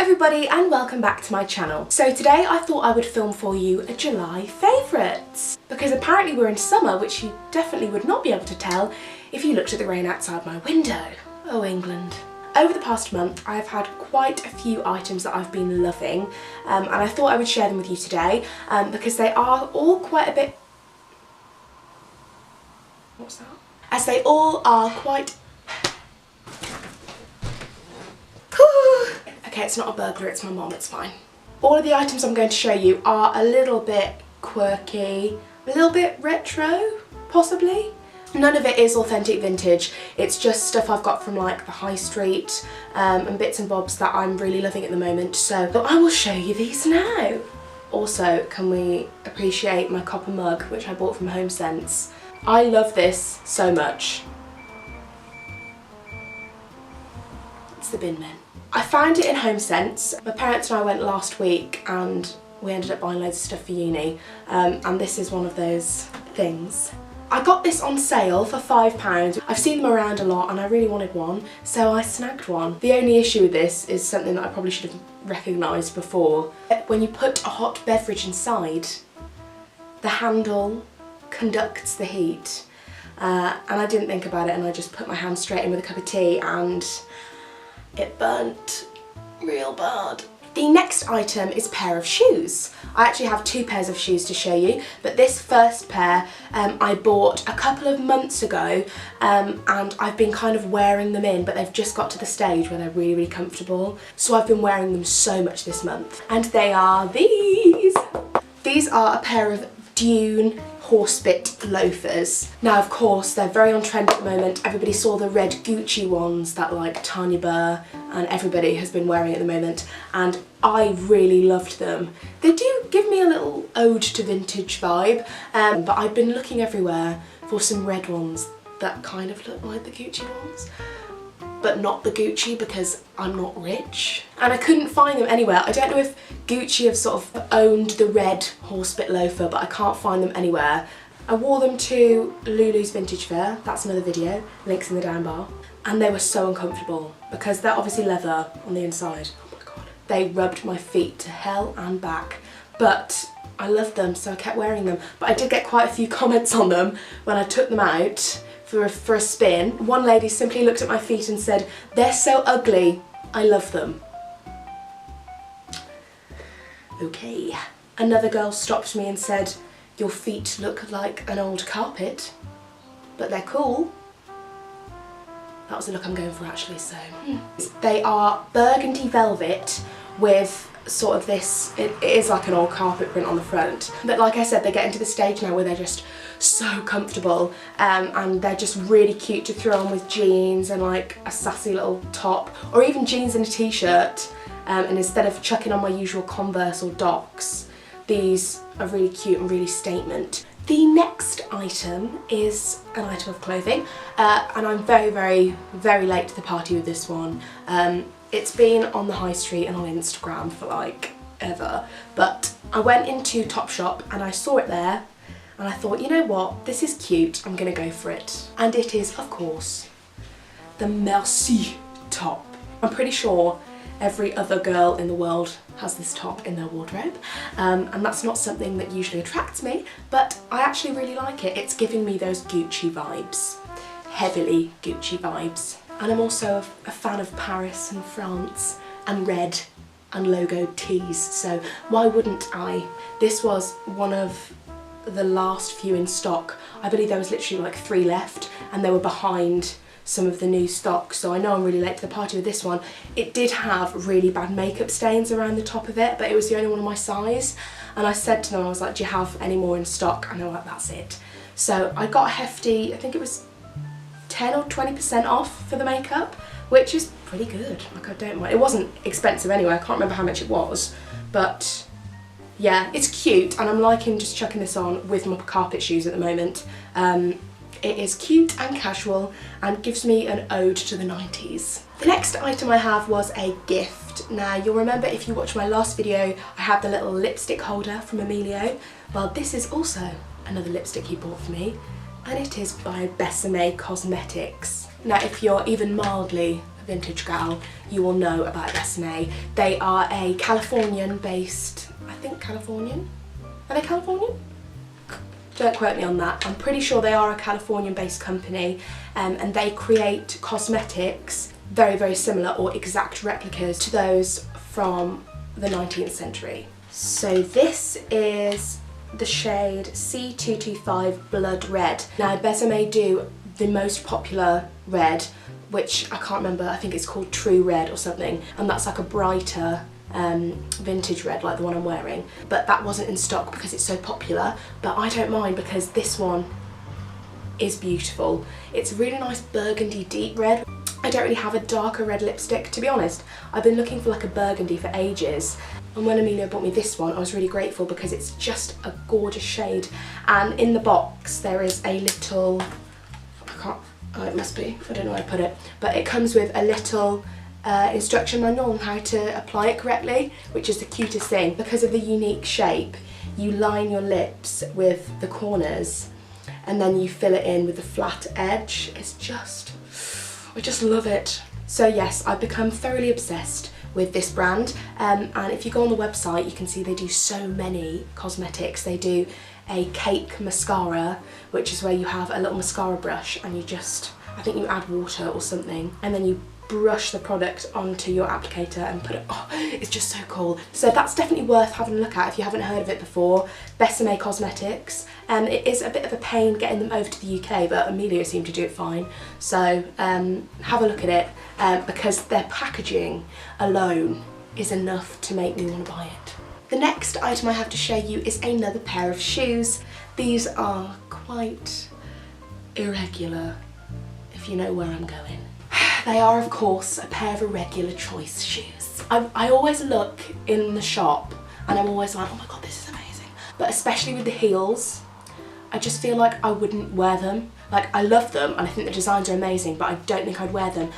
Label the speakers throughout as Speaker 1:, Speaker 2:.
Speaker 1: everybody and welcome back to my channel. So today I thought I would film for you a July favourites, because apparently we're in summer, which you definitely would not be able to tell if you looked at the rain outside my window. Oh England. Over the past month I've had quite a few items that I've been loving, and I thought I would share them with you today because they are all quite a bit... What's that? As they all are quite... Okay, it's not a burglar, it's my mom, it's fine. All of the items I'm going to show you are a little bit quirky, a little bit retro, possibly. None of it is authentic vintage, it's just stuff I've got from like the high street and bits and bobs that I'm really loving at the moment, so I will show you these now. Also, can we appreciate my copper mug, which I bought from HomeSense. I love this so much. It's the bin bin. I found it in HomeSense. My parents and I went last week and we ended up buying loads of stuff for uni, and this is one of those things. I got this on sale for £5. I've seen them around a lot and I really wanted one, so I snagged one. The only issue with this is something that I probably should have recognised before. When you put a hot beverage inside, the handle conducts the heat, and I didn't think about it and I just put my hand straight in with a cup of tea and it burnt real bad. The next item is a pair of shoes. I actually have two pairs of shoes to show you, but this first pair I bought a couple of months ago, and I've been kind of wearing them in, but they've just got to the stage where they're really, really comfortable. So I've been wearing them so much this month. And they are these. These are a pair of Dune horsebit loafers. Now of course they're very on trend at the moment. Everybody saw the red Gucci ones that like Tanya Burr and everybody has been wearing at the moment, and I really loved them. They do give me a little ode to vintage vibe, but I've been looking everywhere for some red ones that kind of look like the Gucci ones, but not the Gucci because I'm not rich. And I couldn't find them anywhere. I don't know if Gucci have sort of owned the red horsebit loafer, but I can't find them anywhere. I wore them to Lulu's Vintage Fair, that's another video, links in the down bar, and they were so uncomfortable because they're obviously leather on the inside. Oh my god. They rubbed my feet to hell and back, but I loved them so I kept wearing them. But I did get quite a few comments on them when I took them out for a spin. One lady simply looked at my feet and said, "They're so ugly, I love them." Okay. Another girl stopped me and said, "Your feet look like an old carpet, but they're cool." That was the look I'm going for actually, so. They are burgundy velvet with sort of this, it is like an old carpet print on the front, but like I said, they're getting to the stage now where they're just so comfortable, and they're just really cute to throw on with jeans and like a sassy little top, or even jeans and a t-shirt, and instead of chucking on my usual Converse or Docs, these are really cute and really statement. The next item is an item of clothing, and I'm very, very, very late to the party with this one. It's been on the high street and on Instagram for like ever, but I went into Topshop and I saw it there and I thought, you know what, this is cute, I'm gonna go for it. And it is, of course, the Merci top. I'm pretty sure every other girl in the world has this top in their wardrobe, and that's not something that usually attracts me, but I actually really like it. It's giving me those Gucci vibes, heavily Gucci vibes. And I'm also a fan of Paris and France and red and logoed tees, so why wouldn't I? This was one of the last few in stock. I believe there was literally like 3 left and they were behind some of the new stock, so I know I'm really late to the party with this one. It did have really bad makeup stains around the top of it, but it was the only one of my size, and I said to them, I was like, do you have any more in stock? And they were like, that's it. So I got a hefty, I think it was 10 or 20% off for the makeup, which is pretty good. Like, I don't mind. It wasn't expensive anyway, I can't remember how much it was, but yeah, it's cute, and I'm liking just chucking this on with my carpet shoes at the moment. It is cute and casual and gives me an ode to the 90s. The next item I have was a gift. Now you'll remember if you watched my last video, I have the little lipstick holder from Emilio. Well, this is also another lipstick he bought for me, and it is by Besame Cosmetics. Now if you're even mildly a vintage gal, you will know about Besame. They are a Californian-based, I think Californian? Are they Californian? Don't quote me on that. I'm pretty sure they are a Californian-based company, and they create cosmetics very, very similar or exact replicas to those from the 19th century. So this is the shade C225 Blood Red. Now Besame do the most popular red, which I can't remember, I think it's called True Red or something, and that's like a brighter vintage red like the one I'm wearing, but that wasn't in stock because it's so popular. But I don't mind because this one is beautiful. It's a really nice burgundy deep red. I don't really have a darker red lipstick, to be honest. I've been looking for like a burgundy for ages, and when Amelia bought me this one I was really grateful because it's just a gorgeous shade. And in the box there is a little, oh it must be, I don't know where I put it, but it comes with a little instruction manual on how to apply it correctly, which is the cutest thing. Because of the unique shape, you line your lips with the corners and then you fill it in with the flat edge. It's just, I just love it. So yes, I've become thoroughly obsessed with this brand, and if you go on the website you can see they do so many cosmetics. They do a cake mascara, which is where you have a little mascara brush and you just, I think you add water or something, and then you brush the product onto your applicator and put it, oh, it's just so cool. So that's definitely worth having a look at if you haven't heard of it before. Besame Cosmetics. It is a bit of a pain getting them over to the UK, but Amelia seemed to do it fine. So have a look at it because their packaging alone is enough to make me want to buy it. The next item I have to show you is another pair of shoes. These are quite irregular, if you know where I'm going. They are, of course, a pair of irregular choice shoes. I always look in the shop and I'm always like, oh my god, this is amazing. But especially with the heels, I just feel like I wouldn't wear them. Like, I love them and I think the designs are amazing, but I don't think I'd wear them.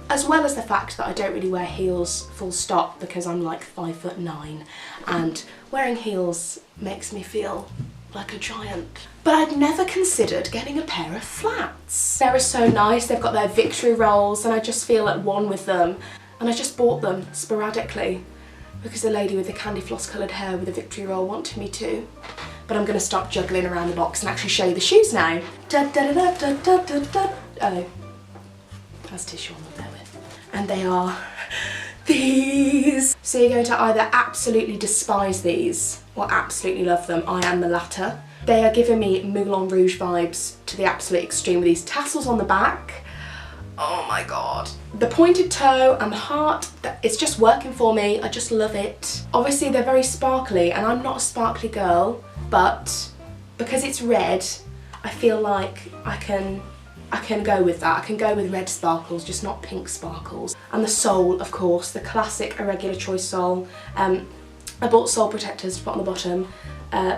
Speaker 1: As well as the fact that I don't really wear heels full stop because I'm like 5'9", and wearing heels makes me feel like a giant. But I'd never considered getting a pair of flats. They're so nice, they've got their victory rolls and I just feel at one with them. And I just bought them sporadically because the lady with the candy floss coloured hair with the victory roll wanted me to. But I'm going to stop juggling around the box and actually show you the shoes now. Oh, has tissue on them, bear with. And they are these. So you're going to either absolutely despise these or absolutely love them. I am the latter. They are giving me Moulin Rouge vibes to the absolute extreme with these tassels on the back. Oh my god. The pointed toe and the heart, it's just working for me. I just love it. Obviously they're very sparkly and I'm not a sparkly girl, but because it's red, I feel like I can go with that. I can go with red sparkles, just not pink sparkles. And the sole, of course, the classic irregular choice sole. I bought sole protectors to put on the bottom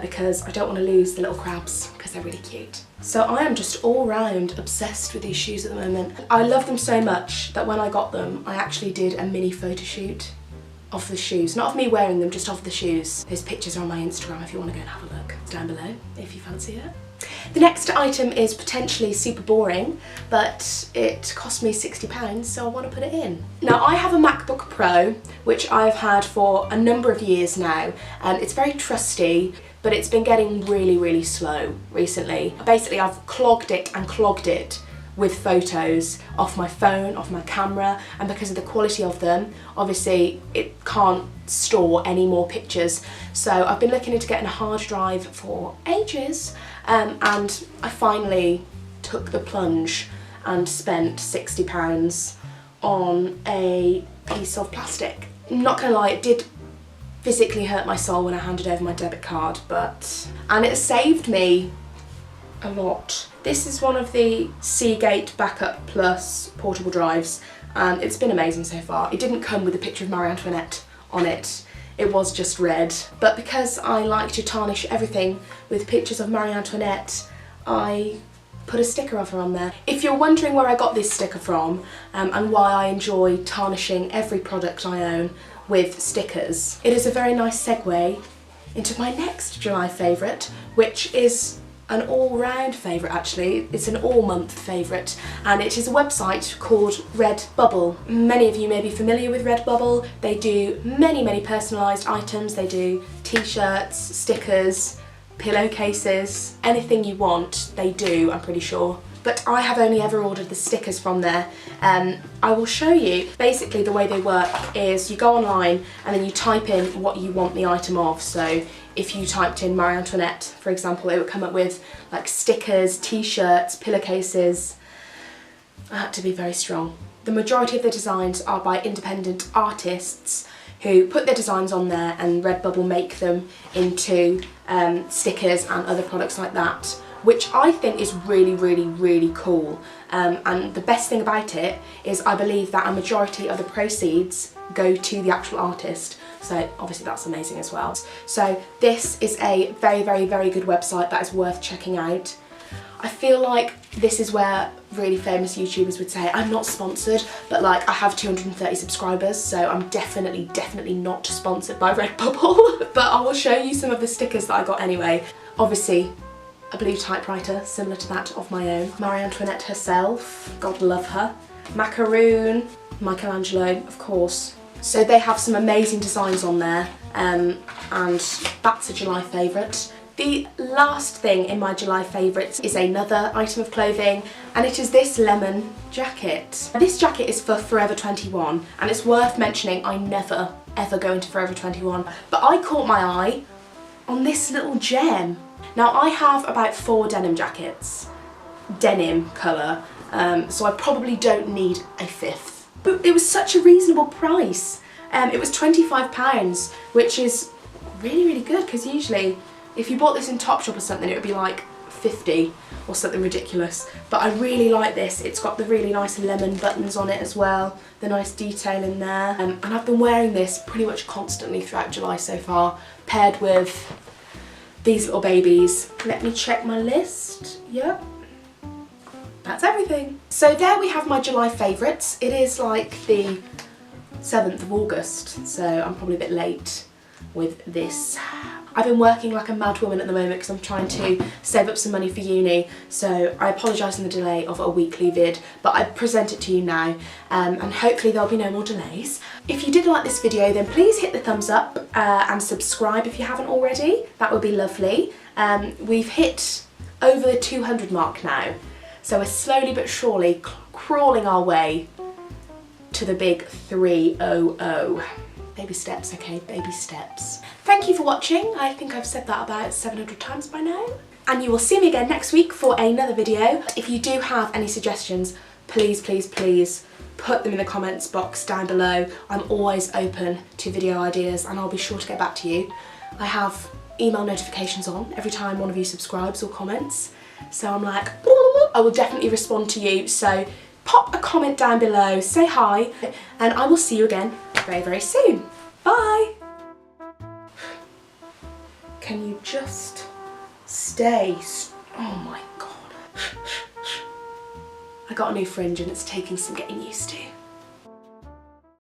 Speaker 1: because I don't want to lose the little crabs because they're really cute. So I am just all round obsessed with these shoes at the moment. I love them so much that when I got them, I actually did a mini photo shoot of the shoes. Not of me wearing them, just of the shoes. Those pictures are on my Instagram if you want to go and have a look. It's down below if you fancy it. The next item is potentially super boring, but it cost me £60, so I want to put it in. Now I have a MacBook Pro, which I've had for a number of years now. It's very trusty, but it's been getting really, really slow recently. Basically, I've clogged it with photos off my phone, off my camera, and because of the quality of them, obviously it can't store any more pictures. So I've been looking into getting a hard drive for ages, and I finally took the plunge and spent £60 on a piece of plastic. I'm not gonna lie, it did physically hurt my soul when I handed over my debit card, and it saved me a lot. This is one of the Seagate Backup Plus portable drives, and it's been amazing so far. It didn't come with a picture of Marie Antoinette on it. It was just red, but because I like to tarnish everything with pictures of Marie Antoinette, I put a sticker of her on there. If you're wondering where I got this sticker from and why I enjoy tarnishing every product I own with stickers, it is a very nice segue into my next July favourite, which is an all-round favourite actually. It's an all-month favourite, and it is a website called Redbubble. Many of you may be familiar with Redbubble. They do many personalised items. They do t-shirts, stickers, pillowcases, anything you want they do, I'm pretty sure. But I have only ever ordered the stickers from there. I will show you. Basically the way they work is you go online and then you type in what you want the item of. So if you typed in Marie Antoinette, for example, it would come up with like stickers, t-shirts, pillowcases. I had to be very strong. The majority of the designs are by independent artists who put their designs on there, and Redbubble make them into stickers and other products like that, which I think is really cool. And the best thing about it is I believe that a majority of the proceeds go to the actual artist. So obviously that's amazing as well. So this is a very good website that is worth checking out. I feel like this is where really famous YouTubers would say, I'm not sponsored, but like I have 230 subscribers, so I'm definitely not sponsored by Redbubble. But I will show you some of the stickers that I got anyway. Obviously, a blue typewriter, similar to that of my own. Marie Antoinette herself, God love her. Macaroon, Michelangelo, of course. So they have some amazing designs on there, and that's a July favourite. The last thing in my July favourites is another item of clothing, and it is this lemon jacket. This jacket is for Forever 21, and it's worth mentioning I never ever go into Forever 21, but I caught my eye on this little gem. Now I have about 4 denim jackets, denim colour, so I probably don't need a 5th. But it was such a reasonable price. It was £25, which is really good, because usually if you bought this in Topshop or something it would be like 50 or something ridiculous. But I really like this. It's got the really nice lemon buttons on it as well, the nice detail in there. And I've been wearing this pretty much constantly throughout July so far, paired with these little babies. Let me check my list. Yep. That's everything. So there we have my July favourites. It is like the 7th of August, so I'm probably a bit late with this. I've been working like a mad woman at the moment because I'm trying to save up some money for uni, so I apologise for the delay of a weekly vid, but I present it to you now, and hopefully there'll be no more delays. If you did like this video, then please hit the thumbs up and subscribe if you haven't already. That would be lovely. We've hit over the 200 mark now, so we're slowly but surely crawling our way to the big 300. Baby steps, okay, baby steps. Thank you for watching. I think I've said that about 700 times by now. And you will see me again next week for another video. If you do have any suggestions, please put them in the comments box down below. I'm always open to video ideas and I'll be sure to get back to you. I have email notifications on every time one of you subscribes or comments. So I'm like, I will definitely respond to you. So pop a comment down below, say hi, and I will see you again very soon. Bye! Can you just stay? Oh my god. I got a new fringe and it's taking some getting used to.